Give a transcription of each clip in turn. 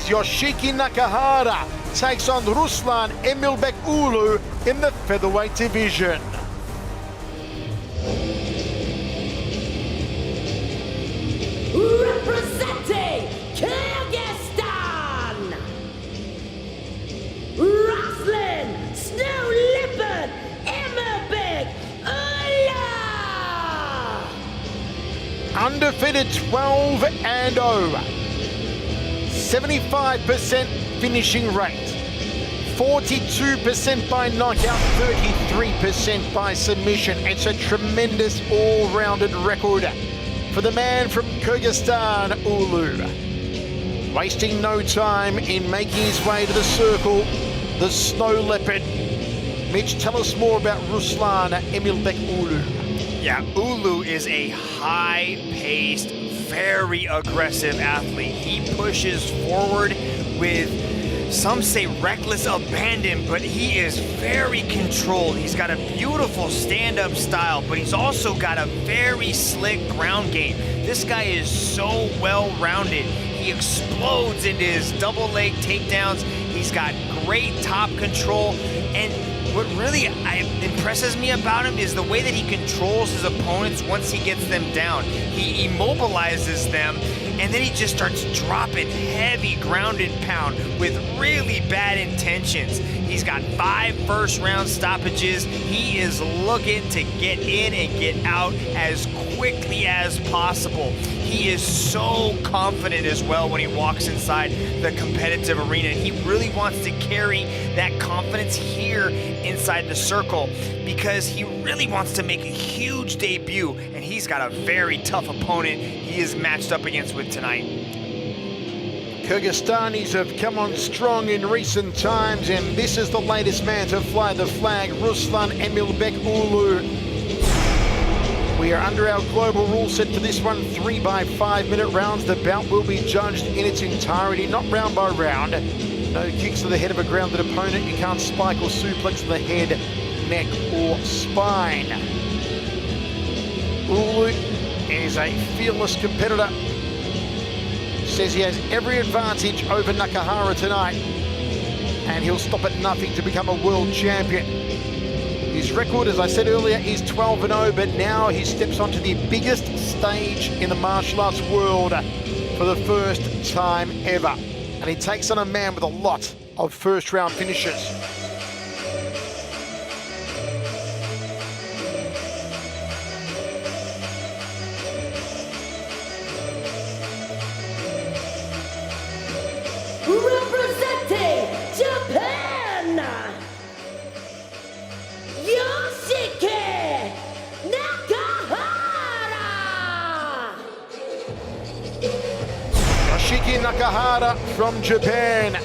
Yoshiki Nakahara takes on Ruslan Emilbek Uulu in the featherweight division. Representing Kyrgyzstan, Ruslan Snow Leopard Emilbek Uulu. Undefeated 12-0. 75% finishing rate. 42% by knockout, 33% by submission. It's a tremendous all-rounded record for the man from Kyrgyzstan, Uulu. Wasting no time in making his way to the circle, the Snow Leopard. Mitch, tell us more about Ruslan Emilbek Uulu. Yeah, Uulu is a high-paced, very aggressive athlete. He pushes forward with, some say, reckless abandon, but he is very controlled. He's got a beautiful stand-up style, but he's also got a very slick ground game. This guy is so well-rounded. He explodes into his double leg takedowns. He's got great top control, and what really impresses me about him is the way that he controls his opponents once he gets them down. He immobilizes them, and then he just starts dropping heavy grounded pound with really bad intentions. He's got 5 first-round stoppages. He is looking to get in and get out as quickly as possible. He is so confident as well when he walks inside the competitive arena. He really wants to carry that confidence here inside the circle because he really wants to make a huge debut, and he's got a very tough opponent he is matched up against with tonight. Kyrgyzstanis have come on strong in recent times, and this is the latest man to fly the flag, Ruslan Emilbek Uulu. We are under our global rule set for this one, 3 by 5 minute rounds. The bout will be judged in its entirety, not round by round. No kicks to the head of a grounded opponent. You can't spike or suplex to the head, neck or spine. Uulu is a fearless competitor. Says he has every advantage over Nakahara tonight, and he'll stop at nothing to become a world champion. His record, as I said earlier, is 12-0, but now he steps onto the biggest stage in the martial arts world for the first time ever. And he takes on a man with a lot of first-round finishes. Representing Japan, Yoshiki Nakahara. Yoshiki Nakahara from Japan.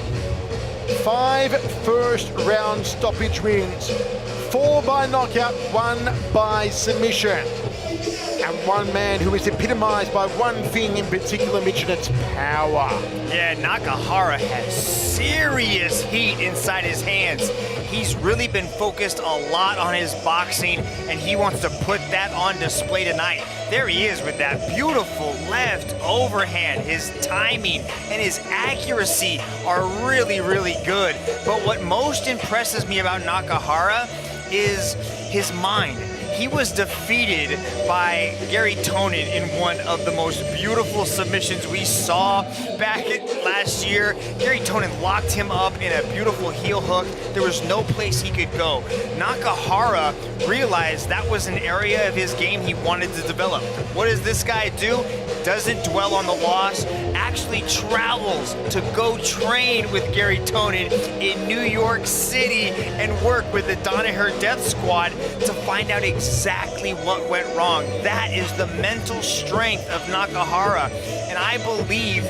5 first-round stoppage wins. 4 by knockout, 1 by submission. And one man who is epitomized by one thing in particular, Mitch, and it's power. Yeah, Nakahara has serious heat inside his hands. He's really been focused a lot on his boxing, and he wants to put that on display tonight. There he is with that beautiful left overhand. His timing and his accuracy are really, really good. But what most impresses me about Nakahara is his mind. He was defeated by Gary Tonin in one of the most beautiful submissions we saw back last year. Gary Tonin locked him up in a beautiful heel hook. There was no place he could go. Nakahara realized that was an area of his game he wanted to develop. What does this guy do? Doesn't dwell on the loss, actually travels to go train with Gary Tonin in New York City and work with the Danaher Death Squad to find out exactly what went wrong. That is the mental strength of Nakahara, and I believe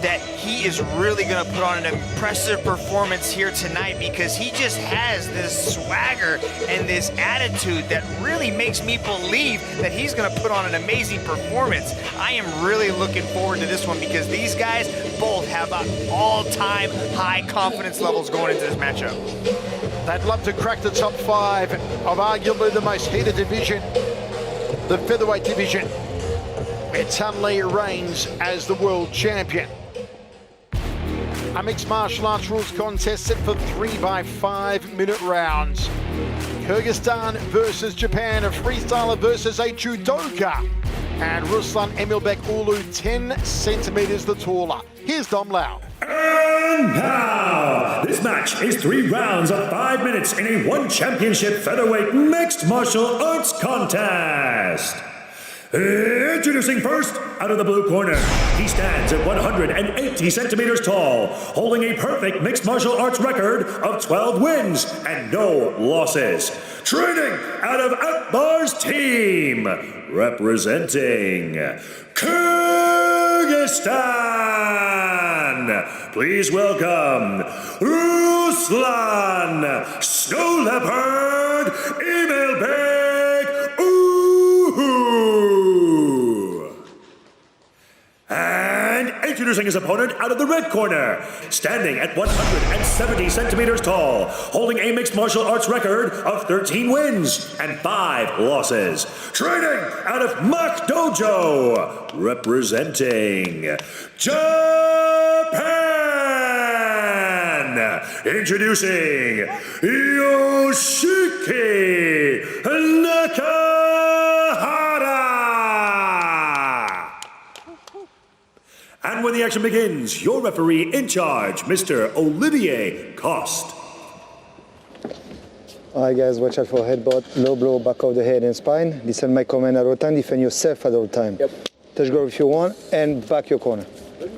that he is really going to put on an impressive performance here tonight because he just has this swagger and this attitude that really makes me believe that he's going to put on an amazing performance. I am really looking forward to this one because these guys both have all-time high confidence levels going into this matchup. They'd love to crack the top 5 of arguably the most heated division, the featherweight division, where Tan Le reigns as the world champion. A mixed martial arts rules contest set for 3 by 5 minute rounds. Kyrgyzstan versus Japan, a freestyler versus a judoka. And Ruslan Emilbek Uulu 10 centimeters the taller. Here's Dom Lau. And now, this match is 3 rounds of 5 minutes in a One Championship featherweight mixed martial arts contest. Introducing first, out of the blue corner, he stands at 180 centimeters tall, holding a perfect mixed martial arts record of 12 wins and no losses. Training out of Akbar's team, representing Kyrgyzstan. Please welcome Ruslan, Snow Leopard, Emilbek, Uulu. And introducing his opponent out of the red corner, standing at 170 centimeters tall, holding a mixed martial arts record of 13 wins and 5 losses. Training out of Mach Dojo, representing Japan. Introducing Yoshiki Nakahara. And when the action begins, your referee in charge, Mr. Olivier Coste. Alright guys, watch out for headbutt, low blow, back of the head and spine. Listen my command at all time, defend yourself at all time. Touch guard if you want, and back your corner.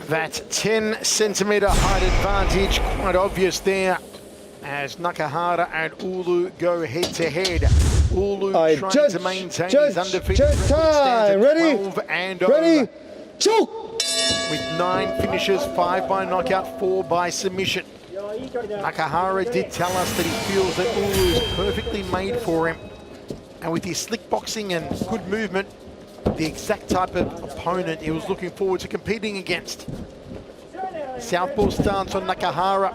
That 10 centimeter height advantage, quite obvious there, as Nakahara and Uulu go head to head. Uulu trying to maintain his undefeated record, time. Ready? 12 and Ready? over. Choke! With 9 finishes, 5 by knockout, 4 by submission. Nakahara did tell us that he feels that Uulu is perfectly made for him. And with his slick boxing and good movement, the exact type of opponent he was looking forward to competing against. Southpaw stance on Nakahara,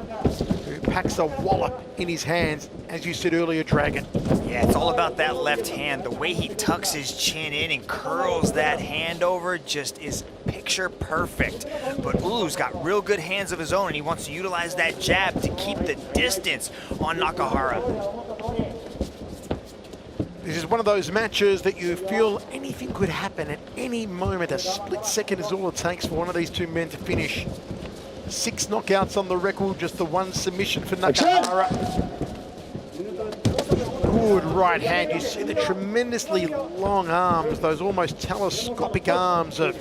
who packs a wallop in his hands, as you said earlier, Dragon. Yeah, it's all about that left hand. The way he tucks his chin in and curls that hand over just is picture perfect. But Uulu's got real good hands of his own, and he wants to utilize that jab to keep the distance on Nakahara. This is one of those matches that you feel anything could happen at any moment. A split second is all it takes for one of these two men to finish. 6 knockouts on the record, just the 1 submission for Nakahara. Good right hand. You see the tremendously long arms, those almost telescopic arms of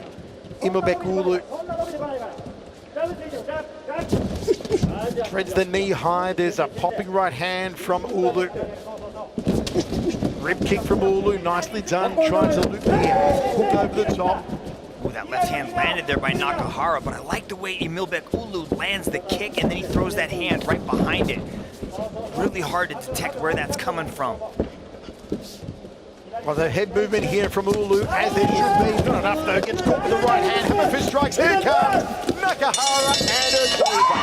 Emilbek Uulu. Threads the knee high. There's a popping right hand from Uulu. Rib kick from Uulu, nicely done. Trying to loop the hook over the top. Ooh, that left hand landed there by Nakahara, but I like the way Emilbek Uulu lands the kick and then he throws that hand right behind it. Really hard to detect where that's coming from. Well, the head movement here from Uulu, as it should be. Not enough though, gets caught with the right hand. Hammer fist strikes, here comes Nakahara and it's over.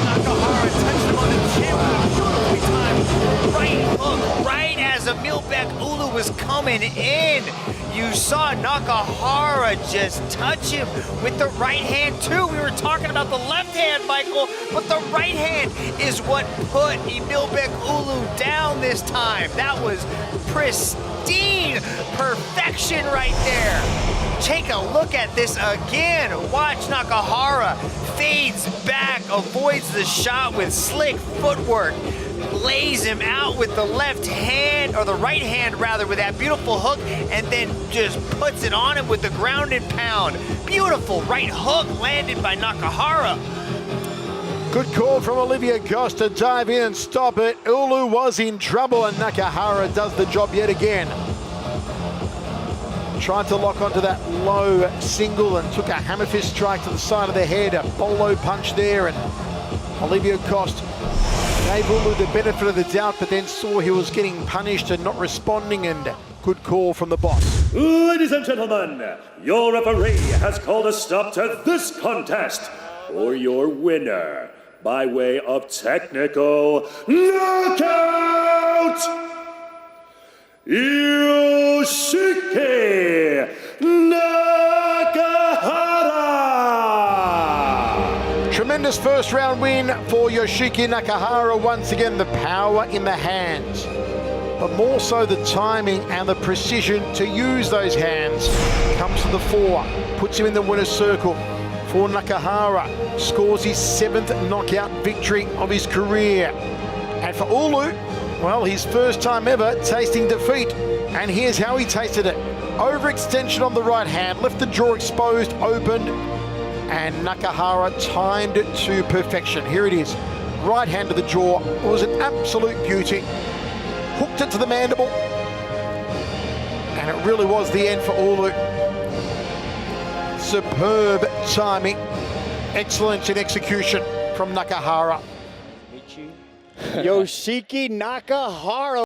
Nakahara touched him on the chin with a beautifully timed right hook, right as Emilbek Uulu was coming in. You saw Nakahara just touch him with the right hand too. We were talking about the left hand, Michael, but the right hand is what put Emilbek Uulu down this time. That was pristine perfection right there. Take a look at this again. Watch Nakahara fades back, avoids the shot with slick footwork, lays him out with the left hand, or the right hand rather, with that beautiful hook, and then just puts it on him with the ground and pound. Beautiful right hook landed by Nakahara. Good call from Olivier Coste to dive in and stop it. Uulu was in trouble and Nakahara does the job yet again. Tried to lock onto that low single and took a hammer fist strike to the side of the head, a bolo punch there, and Olivier Coste gave Uulu the benefit of the doubt, but then saw he was getting punished and not responding, and good call from the boss. Ladies and gentlemen, your referee has called a stop to this contest for your winner by way of technical knockout, Yoshiki Nakahara. Tremendous Tremendous first round win for Yoshiki Nakahara. Once again, the power in the hands, but more so the timing and the precision to use those hands comes to the fore. Puts him in the winner's circle for Nakahara. Scores his 7th knockout victory of his career. And for Уулу, well, his first time ever tasting defeat. And here's how he tasted it. Overextension on the right hand, left the jaw exposed, opened, and Nakahara timed it to perfection. Here it is. Right hand to the jaw. It was an absolute beauty. Hooked it to the mandible. And it really was the end for Уулu. Superb timing. Excellence in execution from Nakahara. Yoshiki Nakahara.